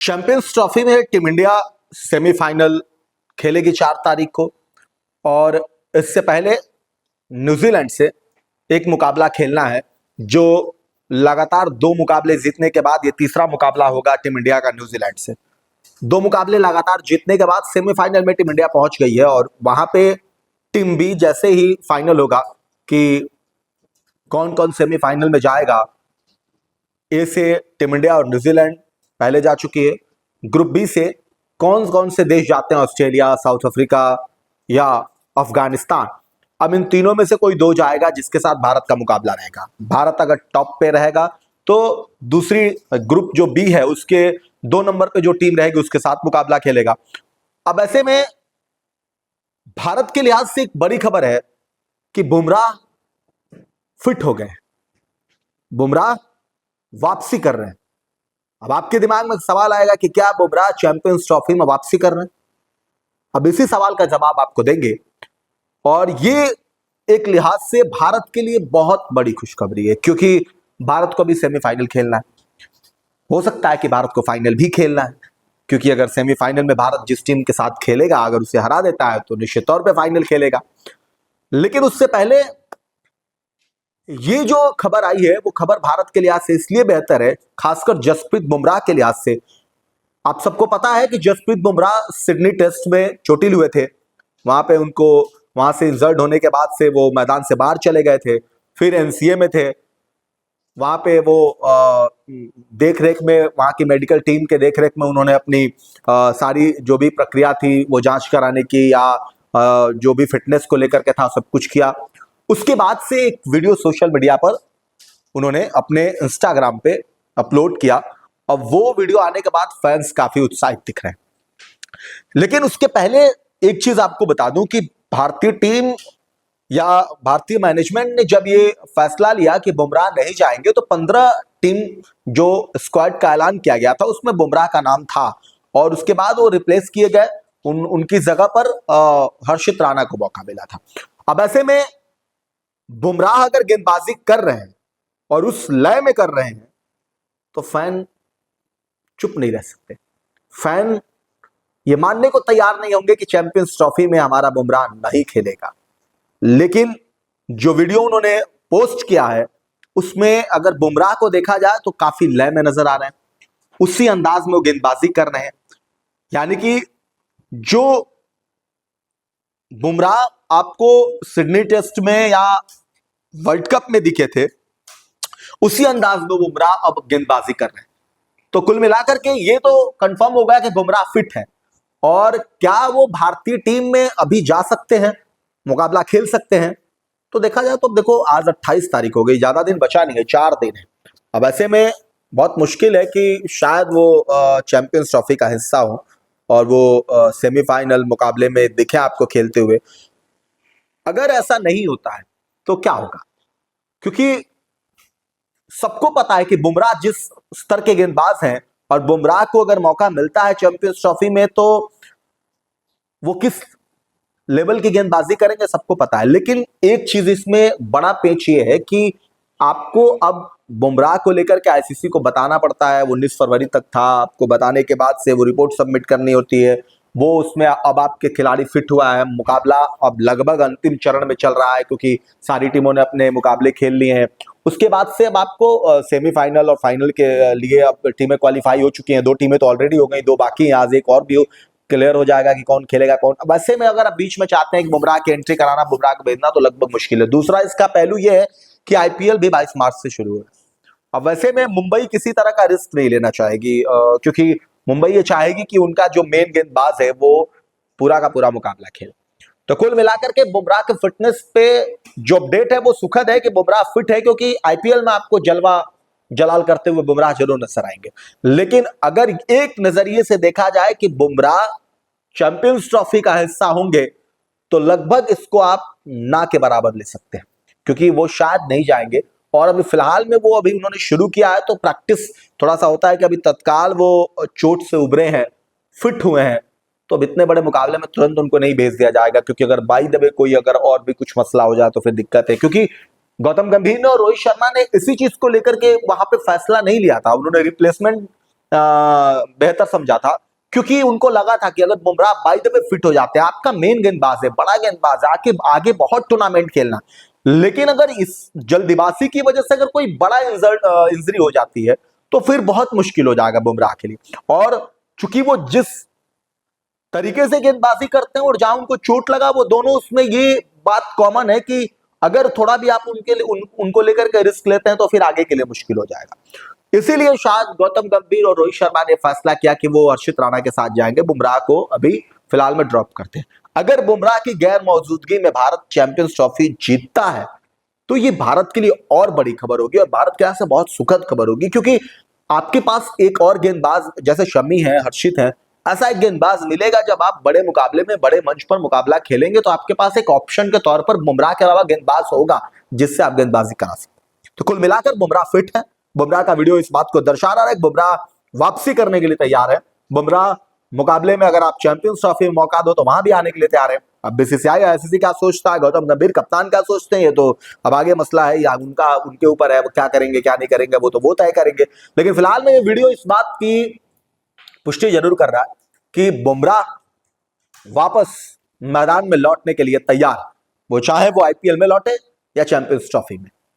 Champions trophy में team India semifinal खेलेगी 4 तारीख को। और इससे पहले न्यूजीलैंड से एक मुकाबला खेलना है, जो लगातार 2 मुकाबले जीतने के बाद ये तीसरा मुकाबला होगा टीम इंडिया का न्यूजीलैंड से। 2 मुकाबले लगातार जीतने के बाद सेमीफाइनल में टीम इंडिया पहुंच गई है और वहां पे टीम बी जैसे ही फाइनल होगा कि कौन कौन सेमीफाइनल में जाएगा। ए से टीम इंडिया और न्यूजीलैंड पहले जा चुकी है। ग्रुप बी से कौन कौन से देश जाते हैं, ऑस्ट्रेलिया, साउथ अफ्रीका या अफगानिस्तान। अब इन तीनों में से कोई 2 जाएगा जिसके साथ भारत का मुकाबला रहेगा। भारत अगर टॉप पे रहेगा तो दूसरी ग्रुप जो बी है उसके 2 नंबर पे जो टीम रहेगी उसके साथ मुकाबला खेलेगा। अब ऐसे में भारत के लिहाज से एक बड़ी खबर है कि बुमराह फिट हो गए। बुमराह वापसी कर रहे हैं। अब आपके दिमाग में सवाल आएगा कि क्या बुमराह चैंपियंस ट्रॉफी में वापसी कर रहे हैं? अब इसी सवाल का जवाब आपको देंगे। और ये एक लिहाज से भारत के लिए बहुत बड़ी खुशखबरी है, क्योंकि भारत को भी सेमीफाइनल खेलना है। हो सकता है कि भारत को फाइनल भी खेलना है, क्योंकि अगर सेमीफाइनल में भारत जिस टीम के साथ खेलेगा अगर उसे हरा देता है तो निश्चित तौर पे फाइनल खेलेगा। लेकिन उससे पहले ये जो खबर आई है वो खबर भारत के लिहाज से इसलिए बेहतर है, खासकर जसप्रीत बुमराह के लिहाज से। आप सबको पता है कि जसप्रीत बुमराह सिडनी टेस्ट में चोटिल हुए थे। वहां से इंजर्ड होने के बाद से वो मैदान से बाहर चले गए थे। फिर एनसीए में थे। वहां पे वो देख रेख में, वहां की मेडिकल टीम के देख रेख में उन्होंने अपनी सारी जो भी प्रक्रिया थी वो जांच कराने की या जो भी फिटनेस को लेकर के था सब कुछ किया। उसके बाद से एक वीडियो सोशल मीडिया पर उन्होंने अपने इंस्टाग्राम पे अपलोड किया और वो वीडियो आने के बाद फैंस काफी उत्साहित दिख रहे हैं। लेकिन उसके पहले एक चीज आपको बता दूं कि भारतीय टीम या भारतीय मैनेजमेंट ने जब ये फैसला लिया कि बुमराह नहीं जाएंगे तो 15 टीम जो स्क्वाड का ऐलान किया गया था उसमें बुमराह का नाम था और उसके बाद वो रिप्लेस किए गए। उनकी जगह पर हर्षित राणा को मौका मिला था। अब ऐसे में बुमराह अगर गेंदबाजी कर रहे हैं और उस लय में कर रहे हैं तो फैन चुप नहीं रह सकते। फैन ये मानने को तैयार नहीं होंगे कि चैंपियंस ट्रॉफी में हमारा बुमराह नहीं खेलेगा। लेकिन जो वीडियो उन्होंने पोस्ट किया है उसमें अगर बुमराह को देखा जाए तो काफी लय में नजर आ रहे हैं, उसी अंदाज में वो गेंदबाजी कर रहे हैं। यानी कि जो बुमराह आपको सिडनी टेस्ट में या वर्ल्ड कप में दिखे थे उसी अंदाज में बुमराह अब गेंदबाजी कर रहे हैं। तो कुल मिलाकर के ये तो कंफर्म हो गया कि बुमराह फिट है। और क्या वो भारतीय टीम में अभी जा सकते हैं, मुकाबला खेल सकते हैं? तो देखा जाए तो देखो आज 28 तारीख हो गई, ज्यादा दिन बचा नहीं है, 4 दिन है। अब ऐसे में बहुत मुश्किल है कि शायद वो चैंपियंस ट्रॉफी का हिस्सा हो और वो सेमीफाइनल मुकाबले में दिखे आपको खेलते हुए। अगर ऐसा नहीं होता है तो क्या होगा? क्योंकि सबको पता है कि बुमराह जिस स्तर के गेंदबाज हैं और बुमराह को अगर मौका मिलता है चैंपियंस ट्रॉफी में तो वो किस लेवल की गेंदबाजी करेंगे सबको पता है। लेकिन एक चीज इसमें बड़ा पेच ये है कि आपको अब बुमराह को लेकर के आईसीसी को बताना पड़ता है। 19 फरवरी तक था, आपको बताने के बाद से वो रिपोर्ट सबमिट करनी होती है। वो उसमें अब आपके खिलाड़ी फिट हुआ है, मुकाबला अब लगभग अंतिम चरण में चल रहा है क्योंकि सारी टीमों ने अपने मुकाबले खेल लिए हैं। उसके बाद से अब आपको सेमीफाइनल और फाइनल के लिए अब टीमें क्वालिफाई हो चुकी हैं। 2 टीमें तो ऑलरेडी हो गई, 2 बाकी हैं। आज एक और भी क्लियर हो जाएगा कि कौन खेलेगा कौन। अब ऐसे में अगर आप बीच में चाहते हैं कि बुमराह की एंट्री कराना, बुमराह को भेजना तो लगभग मुश्किल है। दूसरा इसका पहलू यह है कि आईपीएल भी 22 मार्च से शुरू है। अब वैसे में मुंबई किसी तरह का रिस्क नहीं लेना चाहेगी, क्योंकि मुंबई ये चाहेगी कि उनका जो मेन गेंदबाज है वो पूरा का पूरा मुकाबला खेले। तो कुल मिलाकर के बुमराह के फिटनेस पे जो अपडेट है वो सुखद है कि बुमराह फिट है, क्योंकि आईपीएल में आपको जलवा जलाल करते हुए बुमराह जरूर नजर आएंगे। लेकिन अगर एक नजरिए से देखा जाए कि बुमराह चैंपियंस ट्रॉफी का हिस्सा होंगे तो लगभग इसको आप ना के बराबर ले सकते हैं, क्योंकि वो शायद नहीं जाएंगे। और अभी फिलहाल में वो अभी उन्होंने शुरू किया है तो प्रैक्टिस थोड़ा सा होता है कि अभी तत्काल वो चोट से उभरे हैं, फिट हुए हैं, तो अब इतने बड़े मुकाबले में तुरंत उनको नहीं भेज दिया जाएगा। क्योंकि अगर बाई द वे कोई अगर और भी कुछ मसला हो जाए तो फिर दिक्कत है। क्योंकि गौतम गंभीर ने और रोहित शर्मा ने इसी चीज को लेकर के वहां पे फैसला नहीं लिया था। उन्होंने रिप्लेसमेंट बेहतर समझा था, क्योंकि उनको लगा था कि अगर Bumrah by the way fit हो जाते हैं, आपका मेन गेंदबाज है, बड़ा गेंदबाज है, आके आगे बहुत टूर्नामेंट खेलना, लेकिन अगर इस जल्दबाजी की वजह से अगर कोई बड़ा इंजरी हो जाती है तो फिर बहुत मुश्किल हो जाएगा बुमराह के लिए। और चूंकि वो जिस तरीके से गेंदबाजी करते हैं और जहां उनको चोट लगा, वो दोनों उसमें ये बात कॉमन है कि अगर थोड़ा भी आप उनको लेकर के रिस्क लेते हैं तो फिर आगे के लिए मुश्किल हो जाएगा। इसीलिए शायद गौतम गंभीर और रोहित शर्मा ने फैसला किया कि वो हर्षित राणा के साथ जाएंगे, बुमराह को अभी फिलहाल में ड्रॉप करते हैं। अगर बुमराह की गैर मौजूदगी में भारत चैंपियंस ट्रॉफी जीतता है तो ये भारत के लिए और बड़ी खबर होगी और भारत के यहां से बहुत सुखद खबर होगी, क्योंकि आपके पास एक और गेंदबाज जैसे शमी है, हर्षित है, ऐसा एक गेंदबाज मिलेगा जब आप बड़े मुकाबले में बड़े मंच पर मुकाबला खेलेंगे तो आपके पास एक ऑप्शन के तौर पर बुमराह के अलावा गेंदबाज होगा जिससे आप गेंदबाजी करा सकते। तो कुल मिलाकर बुमराह फिट है। बुमराह का वीडियो इस बात को दर्शा रहा है कि बुमराह वापसी करने के लिए तैयार है। बुमराह मुकाबले में अगर आप चैंपियंस ट्रॉफी में मौका दो तो वहां भी आने के लिए तैयार है। अब बीसीसीआई आईसीसी क्या सोचता है, गौतम गंभीर कप्तान क्या सोचते हैं, ये तो अब आगे मसला है, या उनके ऊपर है, वो क्या करेंगे क्या नहीं करेंगे वो तय करेंगे। लेकिन फिलहाल में ये वीडियो इस बात की पुष्टि जरूर कर रहा है कि बुमराह वापस मैदान में लौटने के लिए तैयार, वो चाहे वो आईपीएल में लौटे या चैंपियंस ट्रॉफी में।